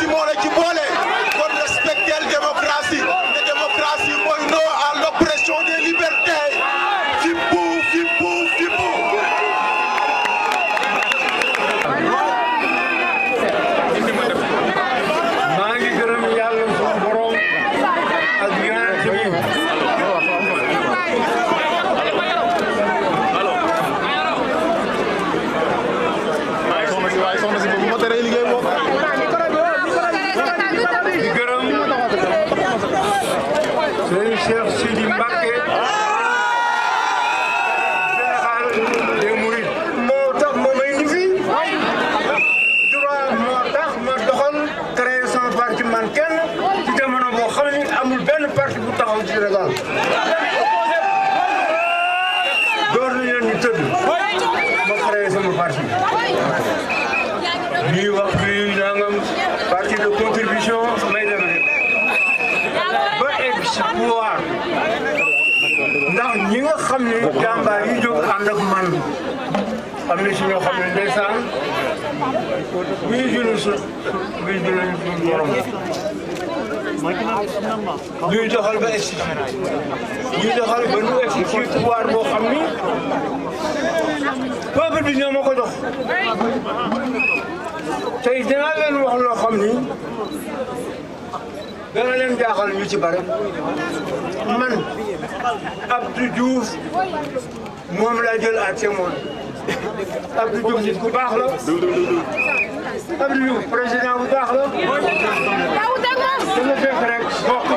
moo la ci boole kon respecter démocratie te démocratie mooy non à l'oppression des libertés fippu fippu fippu. maa ngi gërëm yàlla suñu borom ak yonent bi di gërëm Serigne Cheikh Sidi Mbacké général des Mourides moo tax ma may ni fi droit moo tax ma doxal créer sama parti man kenn ci jamono boo xam ne amul benn parti bu taxaw ci Sénégal door nañ leen ñu tëdd ma créer sama parti ñuy wax bi nangam parti de contribution may dem rek ba egg ci pouvoir ndax ñi nga xam ne jàmbaar yi jóg ànd ak man am na si ñoo xam ne ndeysaan buy jëloon suñu borom ñuy doxal ba egg si ñuy doxal ba nu egg ci pouvoir boo xam ni peuple bi ñoo ma ko jox tey dinaa leen wax loo xam ni dana leen jaaxal ñu ci bare man Abdou Diouf moom laa jël à témoin Abdou Diouf nit ku baax la Abdou Diouf président bu baax la dama fekk rek bokk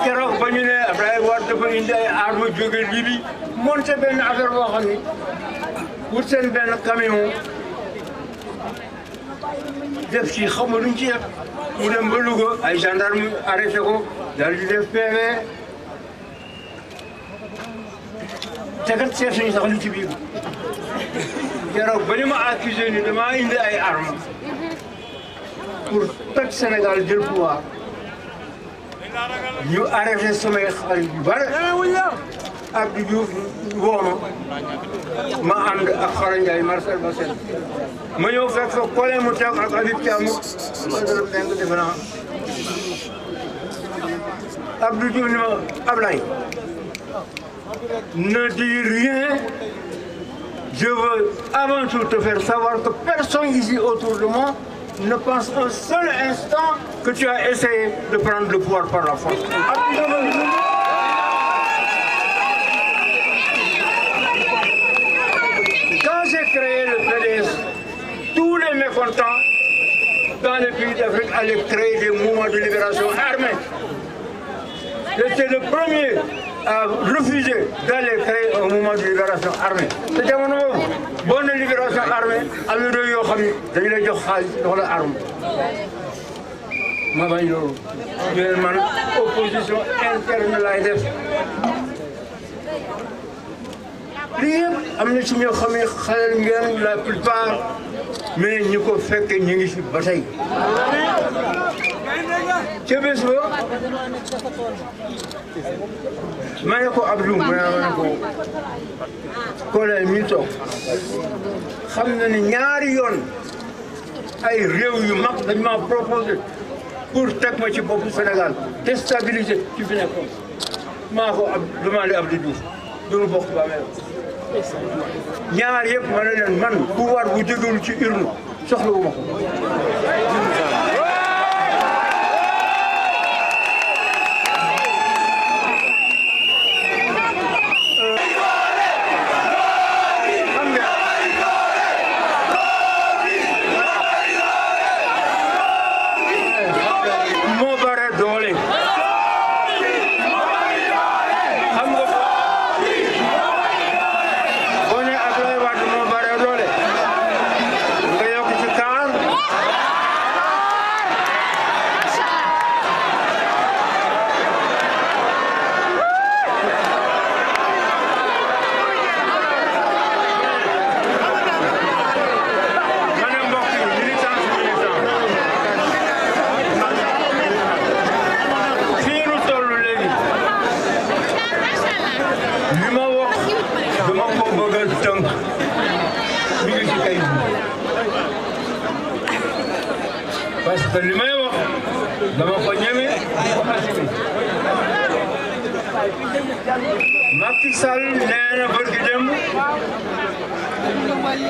keroog ba ñu ne Abdoulaye Wade dafa indi ay armes jóge Libye monté benn affaire boo xam ni wut seen benn camion def ci xam nga luñ ci def mu dem ba Louga ay gendarme arrêté ko daal di def PV te kat seet suñu sax lu ci biir keroog ba ñu ma accusé ni dama indi ay armes pour toj Sénégal jël pouvoir ñu arrêté samay xarit yu bare Abdou Diouf woo ma ànd ak Fara Ndiaye Marcel Bassène ma ñëw fekk fa collé mu teg ak Habib Thiam Badara Mbengue defe naa Abdou Diouf ni ma Ablaye ne dis rien je veux avant tout te faire savoir que personne ici autour de moi ne pense un seul instant que tu as essayé de prendre le pouvoir par la force. Quand j'ai créé le PDS, tous les mécontents dans les pays d'Afrique allaient créer des mouvements de libération armés. J'étais le premier à refuser d'aller créer un mouvement de libération armée. te jamono boobu bonne libération armée am na réew yoo xam ni dañu lay jox xaalis jox la arme ma bañ loolu ñu leen man opposition interne laay def lii yëpp am na ci ñoo xam ne xalal ngeen la plupart mais ñi ko fekke ñu ngi fi ba tey ca bés ba ma ne ko Abdou ma ne ko collègue mi toog xam na ni ñaari yoon ay réew yu mag dañ ma proposé pour teg ma ci boppu Sénégal déstabiliser ci fi nekkoon maa ko demandé Abdou Diouf duñu bokk ba mel ñaar yëpp ma ne leen man pouvoir bu jógewul ci urne soxla wu ma ko li may wax dama ko ñeme Macky Sall nee na bërki dem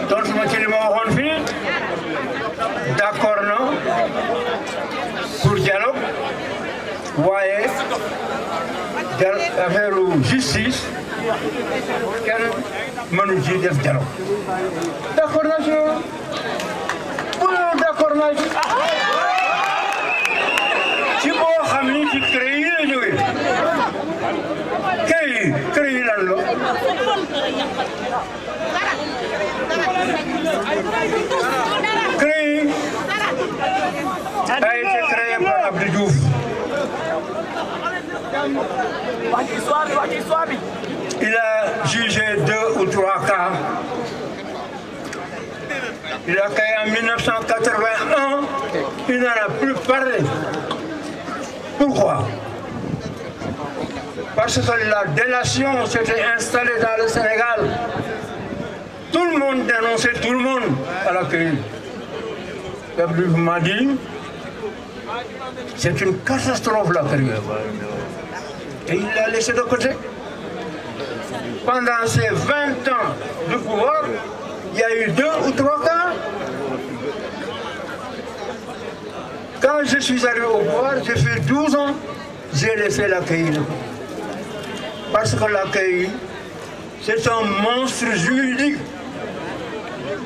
tontu ma ci li ma waxoon fii d'accord na pour dialogue waaye affaire justice kenn mënu ci def dialogue d'accord na ci d'accord na ci boo xam ni ci CREI yi la jógee CREI yi lan la CREI a été créé par Abdou Diouf. Il a jugé 2 ou 3 cas. Il a créé en 1981. Il n'en a plus parlé. Pourquoi? Parce que la délation s'était installée dans le Sénégal. Tout le monde dénonçait tout le monde à la CREI. Abdou Diouf m'a dit, c'est une catastrophe la CREI. Et il l'a laissé de côté. Pendant ces 20 ans de pouvoir, il y a eu 2 ou 3 cas. Quand je suis arrivé au pouvoir, j'ai fait 12 ans, j'ai laissé la CREI. Parce que la CREI, c'est un monstre juridique.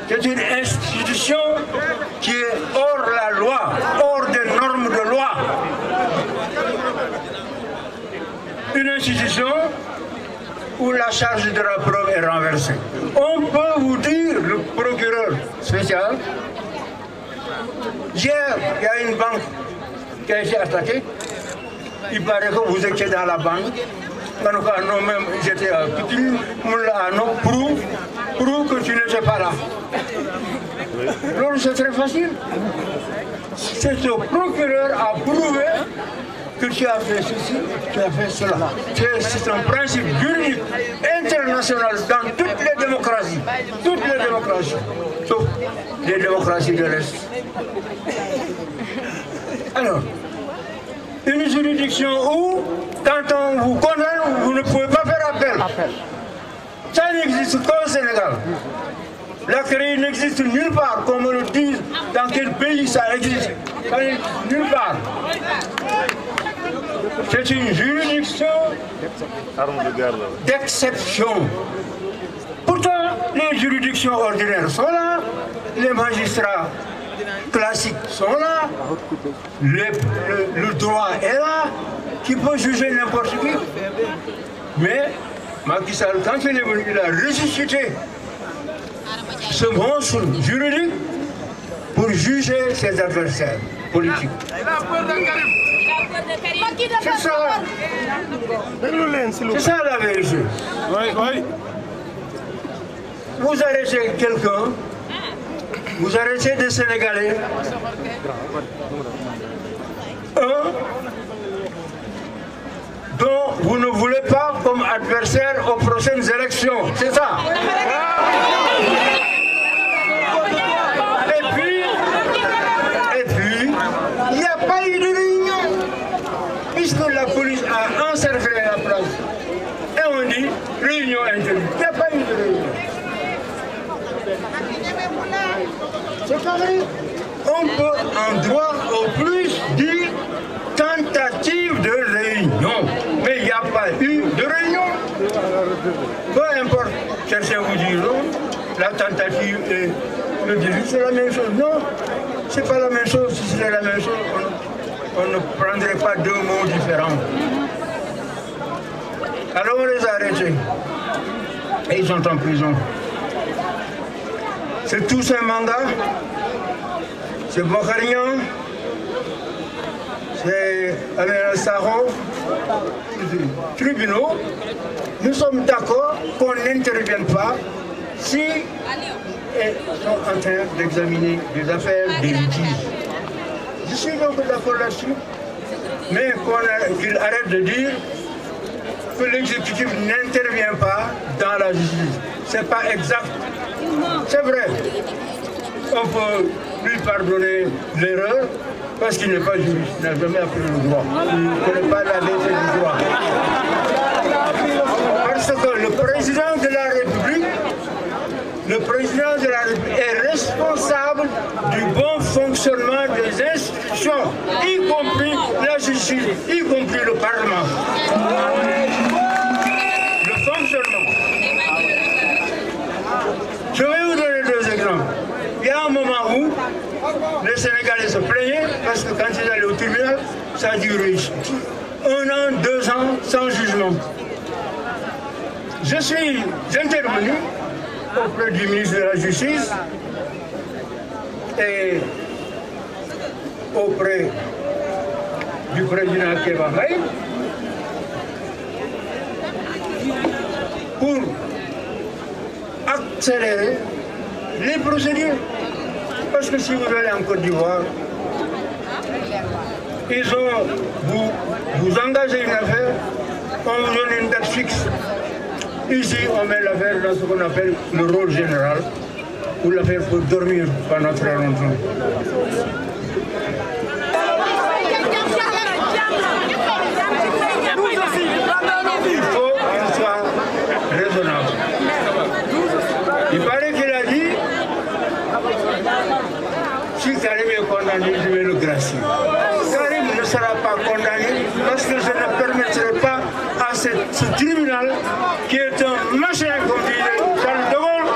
C'est une institution qui est hors la loi, hors des normes de loi. Une institution où la charge de la preuve est renversée. On peut vous dire, le procureur spécial, hier, il y a une banque qui a été attaquée. Il paraît que vous étiez dans la banque. Non, même j'étais à Pékin, prouve que tu n'étais pas là. Donc c'est très facile. C'est ce procureur a prouvé que tu as fait ceci, tu as fait cela. C'est un principe juridique international dans toutes les démocraties. Toutes les démocraties, sauf les démocraties de l'Est. Alors, une juridiction où, quand on vous condamne, vous ne pouvez pas faire appel. Ça n'existe qu'au Sénégal. La CREI n'existe nulle part, comme on le dit, dans quel pays ça existe. Ça n'existe nulle part. C'est une juridiction d'exception. Pourtant, les juridictions ordinaires sont là, les magistrats classiques sont là, le droit est là, qui peut juger n'importe qui. Mais Macky Sall, quand il est venu, il a ressuscité ce monstre juridique pour juger ses adversaires politiques. C'est ça la vérité. Vous arrêtez quelqu'un, vous arrêtez des Sénégalais, un dont vous ne voulez pas comme adversaire aux prochaines élections. C'est ça. Et puis, il n'y a pas eu de réunion, puisque la police a encerclé la place. Et on dit réunion interdite. Il n'y a pas eu de réunion. C'est pareil. On peut en droit au plus dire tentative de réunion. Mais il n'y a pas eu de réunion. Peu importe, certains vous diront, la tentative et le délit, c'est la même chose. Non, c'est pas la même chose. Si c'était la même chose, on ne prendrait pas 2 mots différents. Alors on les a arrêtés. Et ils sont en prison. C'est tous un mandat. C'est Bokarian. C'est Amel Saro. Tribunaux. Nous sommes d'accord qu'on n'intervienne pas si ils sont en train d'examiner des affaires, des litiges. Je suis donc d'accord là-dessus. Mais qu'il arrête de dire que l'exécutif n'intervient pas dans la justice. C'est pas exact. C'est vrai. On peut lui pardonner l'erreur, parce qu'il n'est pas juriste, il n'a jamais appris le droit. Il ne connaît pas la vérité du droit. Parce que le président de la République est responsable du bon fonctionnement des institutions, y compris la justice, y compris le Parlement. Le fonctionnement. Je vais vous donner deux exemples. Il y a un moment où les Sénégalais se plaignaient parce que quand ils allaient au tribunal, ça a duré 1 an, 2 ans sans jugement. Je suis intervenu auprès du ministre de la Justice et auprès du président Kéba Mbaye pour accélérer les procédures. Parce que si vous allez en Côte d'Ivoire, vous engagez une affaire, on vous donne une date fixe. Ici, on met l'affaire dans ce qu'on appelle le rôle général, où l'affaire peut dormir pendant très longtemps. Il faut qu'il soit raisonnable. Il paraît qu'il a dit, si Karim est condamné, je vais le gracier. Karim ne sera pas condamné parce que je ne permettrai pas à ce tribunal, qui est un machin, comme dit Charles de Gaulle,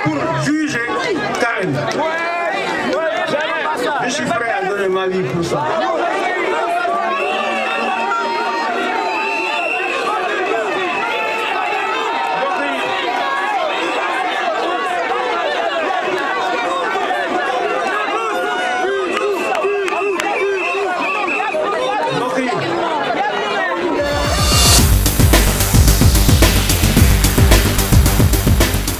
pour juger Karim. Je suis prêt à donner ma vie pour ça.